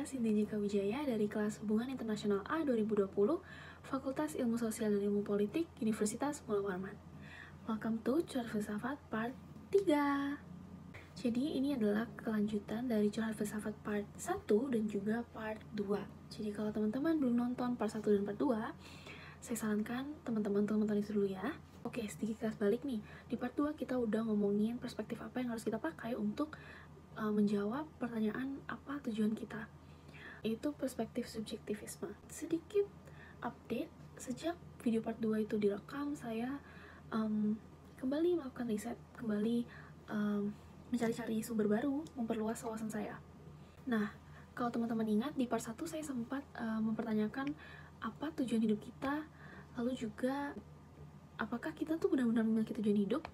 Cindy Jika Wijaya dari kelas Hubungan Internasional A 2020, Fakultas Ilmu Sosial dan Ilmu Politik, Universitas Mula Warman. Welcome to Curhat Filsafat Part 3. Jadi ini adalah kelanjutan dari Curhat Filsafat Part 1 dan juga Part 2. Jadi kalau teman-teman belum nonton Part 1 dan Part 2, saya sarankan teman-teman itu dulu ya. Oke, sedikit kelas balik nih. Di Part 2 kita udah ngomongin perspektif apa yang harus kita pakai untuk menjawab pertanyaan apa tujuan kita, yaitu perspektif subjektivisme. Sedikit update, sejak video part 2 itu direkam, saya kembali melakukan riset, kembali mencari-cari sumber baru, memperluas wawasan saya. Nah, kalau teman-teman ingat, di part 1 saya sempat mempertanyakan apa tujuan hidup kita, lalu juga apakah kita tuh benar-benar memiliki tujuan hidup,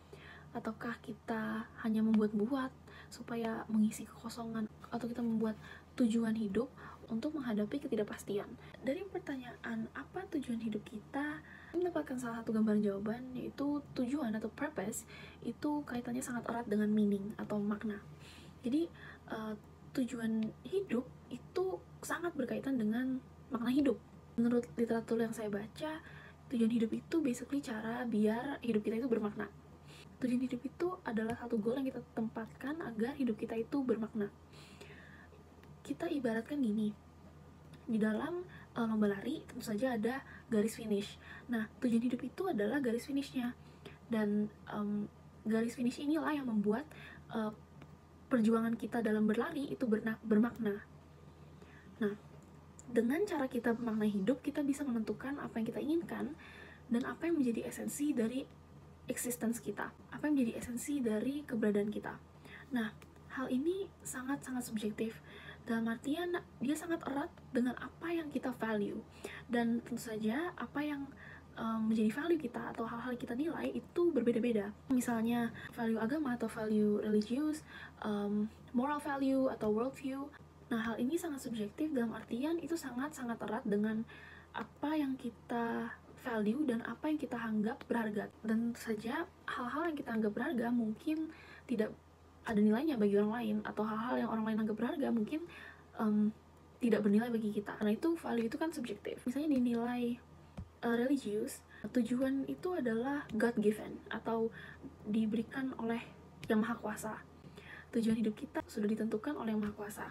ataukah kita hanya membuat-buat supaya mengisi kekosongan, atau kita membuat tujuan hidup untuk menghadapi ketidakpastian. Dari pertanyaan apa tujuan hidup kita, mendapatkan salah satu gambaran jawaban, yaitu tujuan atau purpose itu kaitannya sangat erat dengan meaning atau makna. Jadi tujuan hidup itu sangat berkaitan dengan makna hidup. Menurut literatur yang saya baca, tujuan hidup itu basically cara biar hidup kita itu bermakna. Tujuan hidup itu adalah satu goal yang kita tempatkan agar hidup kita itu bermakna. Kita ibaratkan gini, di dalam lomba lari tentu saja ada garis finish. Nah, tujuan hidup itu adalah garis finishnya. Dan garis finish inilah yang membuat perjuangan kita dalam berlari itu bermakna. Nah, dengan cara kita memaknai hidup, kita bisa menentukan apa yang kita inginkan dan apa yang menjadi esensi dari existence kita, apa yang menjadi esensi dari keberadaan kita. Nah, hal ini sangat-sangat subjektif, dalam artian dia sangat erat dengan apa yang kita value, dan tentu saja apa yang menjadi value kita atau hal-hal yang kita nilai itu berbeda-beda. Misalnya value agama atau value religius, moral value atau worldview. Nah, hal ini sangat subjektif dalam artian itu sangat-sangat erat dengan apa yang kita value dan apa yang kita anggap berharga. Dan tentu saja hal-hal yang kita anggap berharga mungkin tidak ada nilainya bagi orang lain, atau hal-hal yang orang lain anggap berharga mungkin tidak bernilai bagi kita. Karena itu value itu kan subjektif. Misalnya dinilai religius, tujuan itu adalah God given atau diberikan oleh Yang Maha Kuasa. Tujuan hidup kita sudah ditentukan oleh Yang Maha Kuasa.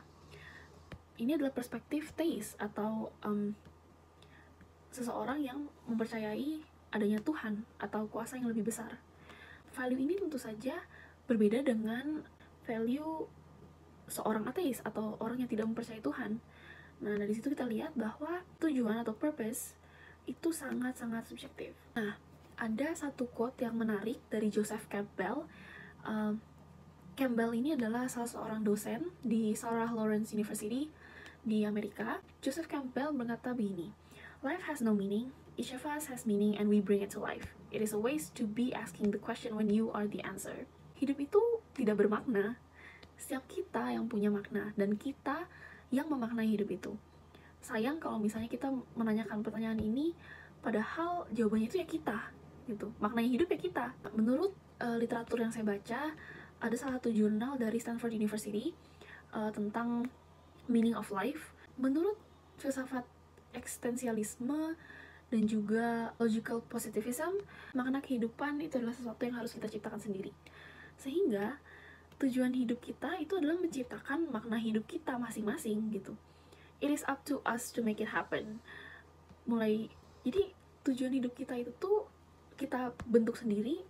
Ini adalah perspektif theis atau seseorang yang mempercayai adanya Tuhan atau kuasa yang lebih besar. Value ini tentu saja berbeda dengan value seorang ateis atau orang yang tidak mempercayai Tuhan. Nah, dari situ kita lihat bahwa tujuan atau purpose itu sangat-sangat subjektif. Nah, ada satu quote yang menarik dari Joseph Campbell. Campbell ini adalah salah seorang dosen di Sarah Lawrence University di Amerika. Joseph Campbell berkata begini, "Life has no meaning. Each of us has meaning and we bring it to life. It is a waste to be asking the question when you are the answer." Hidup itu tidak bermakna. Setiap kita yang punya makna dan kita yang memaknai hidup itu. Sayang kalau misalnya kita menanyakan pertanyaan ini padahal jawabannya itu ya kita gitu. Maknai hidup ya kita. Menurut literatur yang saya baca, ada salah satu jurnal dari Stanford University tentang meaning of life. Menurut filsafat eksistensialisme dan juga logical positivism, makna kehidupan itu adalah sesuatu yang harus kita ciptakan sendiri. Sehingga tujuan hidup kita itu adalah menciptakan makna hidup kita masing-masing gitu. It is up to us to make it happen. Jadi tujuan hidup kita itu tuh kita bentuk sendiri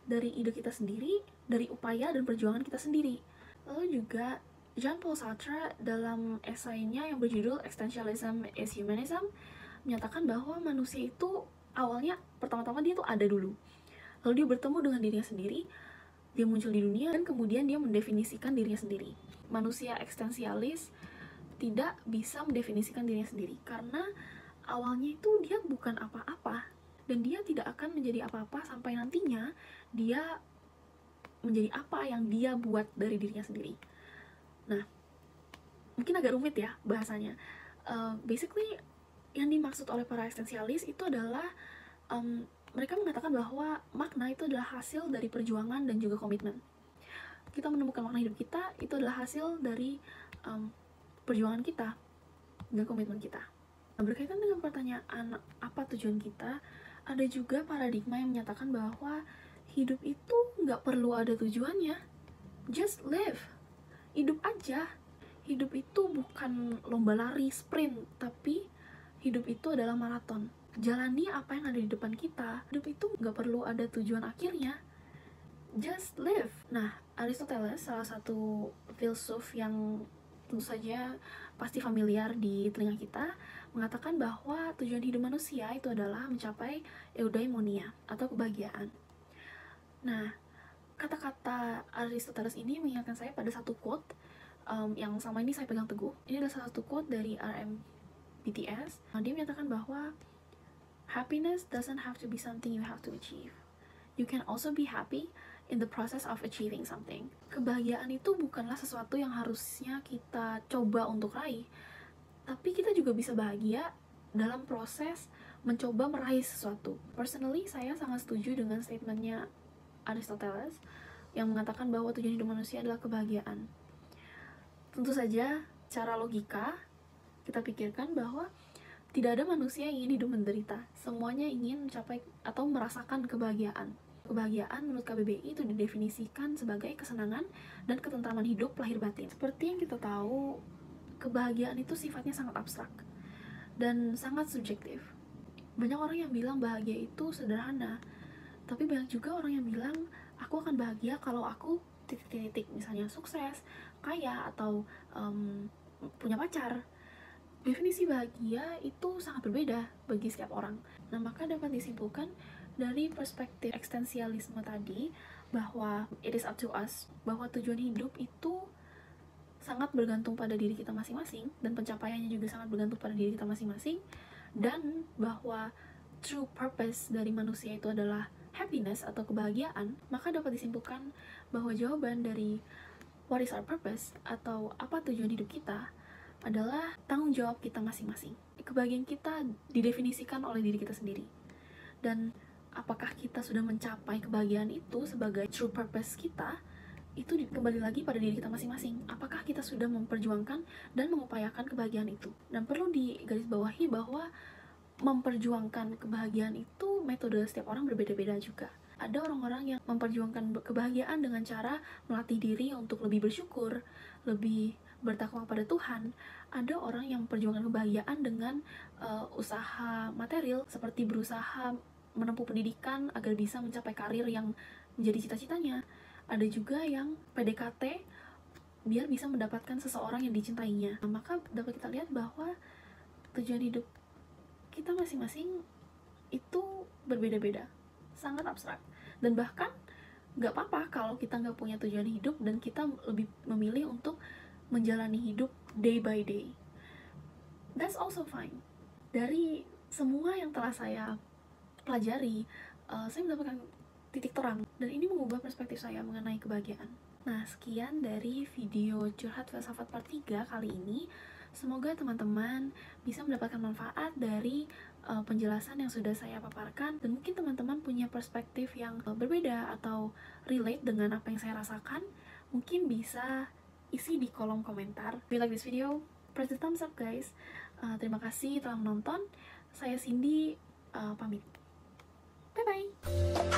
dari ide kita sendiri, dari upaya dan perjuangan kita sendiri. Lalu juga Jean-Paul Sartre dalam esainya yang berjudul Existentialism is Humanism menyatakan bahwa manusia itu awalnya pertama-tama dia tuh ada dulu. Lalu dia bertemu dengan dirinya sendiri, dia muncul di dunia dan kemudian dia mendefinisikan dirinya sendiri. Manusia eksistensialis tidak bisa mendefinisikan dirinya sendiri karena awalnya itu dia bukan apa-apa dan dia tidak akan menjadi apa-apa sampai nantinya dia menjadi apa yang dia buat dari dirinya sendiri. Nah, mungkin agak rumit ya bahasanya. Basically, yang dimaksud oleh para eksistensialis itu adalah mereka mengatakan bahwa makna itu adalah hasil dari perjuangan dan juga komitmen. Kita menemukan makna hidup kita itu adalah hasil dari perjuangan kita. dengan komitmen kita. Nah, berkaitan dengan pertanyaan apa tujuan kita, ada juga paradigma yang menyatakan bahwa hidup itu nggak perlu ada tujuannya. Just live. Hidup aja. Hidup itu bukan lomba lari sprint, tapi hidup itu adalah maraton. Jalani apa yang ada di depan kita. Hidup itu nggak perlu ada tujuan akhirnya. Just live. Nah, Aristoteles, salah satu filsuf yang tentu saja pasti familiar di telinga kita, mengatakan bahwa tujuan hidup manusia itu adalah mencapai eudaimonia atau kebahagiaan. Nah, kata-kata Aristoteles ini mengingatkan saya pada satu quote yang sama ini saya pegang teguh. Ini adalah salah satu quote dari RMBTS. Dia menyatakan bahwa happiness doesn't have to be something you have to achieve. You can also be happy in the process of achieving something. Kebahagiaan itu bukanlah sesuatu yang harusnya kita coba untuk raih, tapi kita juga bisa bahagia dalam proses mencoba meraih sesuatu. Personally, saya sangat setuju dengan statementnya Aristoteles yang mengatakan bahwa tujuan hidup manusia adalah kebahagiaan. Tentu saja, secara logika, kita pikirkan bahwa tidak ada manusia yang ingin hidup menderita. Semuanya ingin mencapai atau merasakan kebahagiaan. Kebahagiaan menurut KBBI itu didefinisikan sebagai kesenangan dan ketentraman hidup lahir batin. Seperti yang kita tahu, kebahagiaan itu sifatnya sangat abstrak dan sangat subjektif. Banyak orang yang bilang bahagia itu sederhana, tapi banyak juga orang yang bilang aku akan bahagia kalau aku titik-titik, misalnya sukses, kaya, atau punya pacar. Definisi bahagia itu sangat berbeda bagi setiap orang. Nah, maka dapat disimpulkan dari perspektif eksistensialisme tadi bahwa it is up to us, bahwa tujuan hidup itu sangat bergantung pada diri kita masing-masing dan pencapaiannya juga sangat bergantung pada diri kita masing-masing, dan bahwa true purpose dari manusia itu adalah happiness atau kebahagiaan. Maka dapat disimpulkan bahwa jawaban dari what is our purpose atau apa tujuan hidup kita adalah tanggung jawab kita masing-masing. Kebahagiaan kita didefinisikan oleh diri kita sendiri. Dan apakah kita sudah mencapai kebahagiaan itu sebagai true purpose kita, itu kembali lagi pada diri kita masing-masing. Apakah kita sudah memperjuangkan dan mengupayakan kebahagiaan itu. Dan perlu digarisbawahi bahwa memperjuangkan kebahagiaan itu metode setiap orang berbeda-beda juga. Ada orang-orang yang memperjuangkan kebahagiaan dengan cara melatih diri untuk lebih bersyukur, lebih bertakwa pada Tuhan. Ada orang yang memperjuangkan kebahagiaan dengan usaha material, seperti berusaha menempuh pendidikan agar bisa mencapai karir yang menjadi cita-citanya. Ada juga yang PDKT biar bisa mendapatkan seseorang yang dicintainya. Nah, maka dapat kita lihat bahwa tujuan hidup kita masing-masing itu berbeda-beda, sangat abstrak. Dan bahkan gak apa-apa kalau kita gak punya tujuan hidup dan kita lebih memilih untuk menjalani hidup day by day. That's also fine. Dari semua yang telah saya pelajari, saya mendapatkan titik terang, dan ini mengubah perspektif saya mengenai kebahagiaan. Nah, sekian dari video Curhat Filsafat Part 3 kali ini. Semoga teman-teman bisa mendapatkan manfaat dari penjelasan yang sudah saya paparkan, dan mungkin teman-teman punya perspektif yang berbeda atau relate dengan apa yang saya rasakan. Mungkin bisa isi di kolom komentar. If you like this video, press the thumbs up guys. Terima kasih telah menonton. Saya Cindy, pamit. Bye bye.